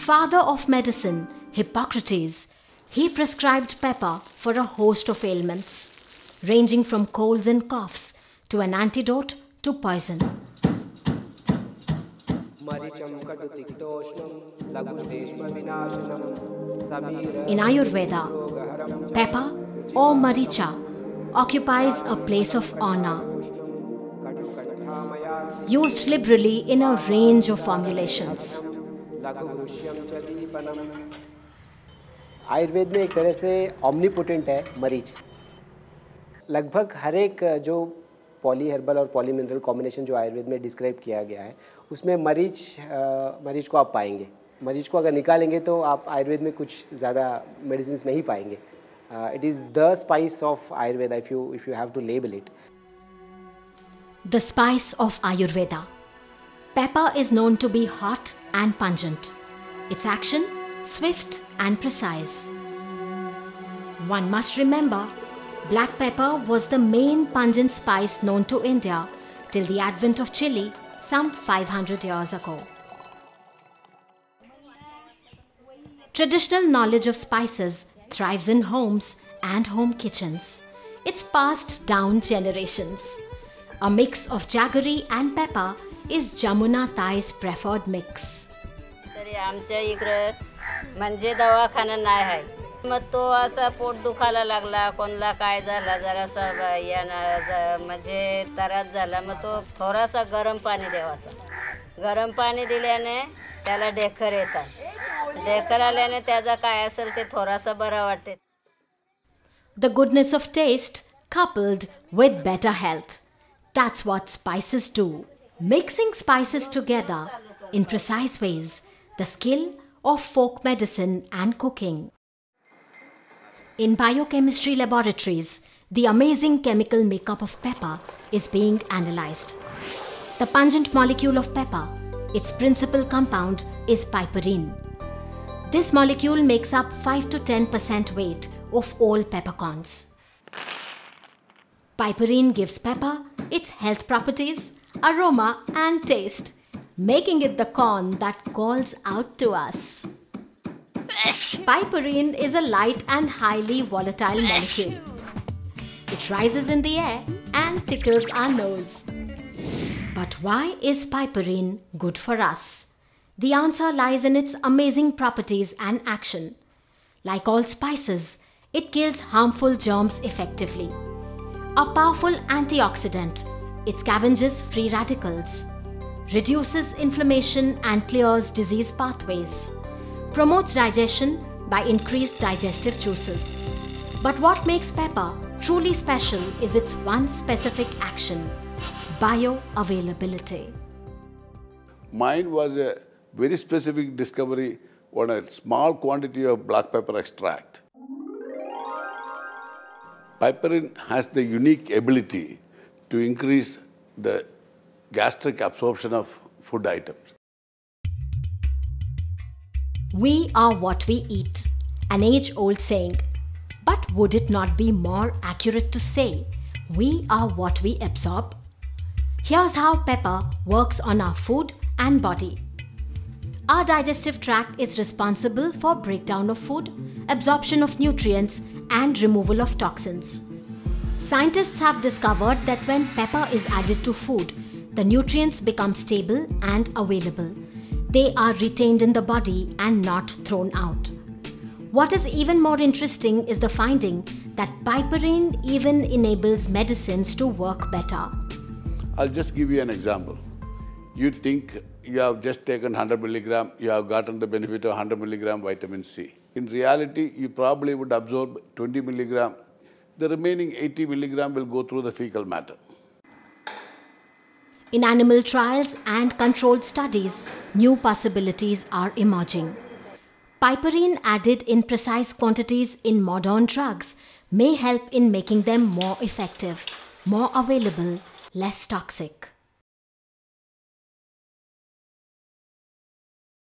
Father of medicine, Hippocrates, he prescribed pepper for a host of ailments, ranging from colds and coughs to an antidote to poison. In Ayurveda, pepper or maricha occupies a place of honor, used liberally in a range of formulations. Ayurveda में एक तरह से ऑमनीपोटेंट है मरीच। लगभग हर एक जो poly herbal और पॉली मिनरल कॉम्बिनेशन जो आयुर्वेद में डिस्क्राइब किया गया है उसमें मरीच को आप पाएंगे। मरीच को अगर निकालेंगे तो आप आयुर्वेद में कुछ ज़्यादा मेडिसिन नहीं पाएंगे। It is the spice of Ayurveda if you have to label it. The spice of Ayurveda. Pepper is known to be hot and pungent. Its action, swift and precise. One must remember, black pepper was the main pungent spice known to India till the advent of chili some 500 years ago. Traditional knowledge of spices thrives in homes and home kitchens. It's passed down generations. A mix of jaggery and pepper is Jamuna Tai's preferred mix. तरी आमच्या इकडे म्हणजे दवाखाना नाही आहे। मग तो असा pot दुखायला लागला, कोणला काय झाला, जरासा म्हणजे त्रास झाला, मग तो थोडासा गरम पाणी द्यावाचा। गरम पाणी दिल्याने त्याला ढेकर येतात। ढेकर आल्याने त्याचा काय असेल ते थोडासा बरा वाटते। The goodness of taste coupled with better health. That's what spices do. Mixing spices together in precise ways, the skill of folk medicine and cooking. In biochemistry laboratories, the amazing chemical makeup of pepper is being analyzed. The pungent molecule of pepper, its principal compound is piperine. This molecule makes up 5 to 10% weight of all peppercorns. Piperine gives pepper its health properties, aroma and taste, making it the corn that calls out to us. Piperine is a light and highly volatile molecule. It rises in the air and tickles our nose. But why is piperine good for us? The answer lies in its amazing properties and action. Like all spices, it kills harmful germs effectively. A powerful antioxidant, it scavenges free radicals, reduces inflammation and clears disease pathways, promotes digestion by increased digestive juices. But what makes pepper truly special is its one specific action, bioavailability. Mine was a very specific discovery on a small quantity of black pepper extract. Piperine has the unique ability to increase the gastric absorption of food items. We are what we eat, an age-old saying. But would it not be more accurate to say, we are what we absorb? Here's how pepper works on our food and body. Our digestive tract is responsible for breakdown of food, absorption of nutrients, and removal of toxins. Scientists have discovered that when pepper is added to food, the nutrients become stable and available. They are retained in the body and not thrown out. What is even more interesting is the finding that piperine even enables medicines to work better. I'll just give you an example. You think you have just taken 100 milligram, you have gotten the benefit of 100 milligram vitamin C. In reality, you probably would absorb 20 milligram. The remaining 80 milligram will go through the fecal matter. In animal trials and controlled studies, new possibilities are emerging. Piperine added in precise quantities in modern drugs may help in making them more effective, more available, less toxic.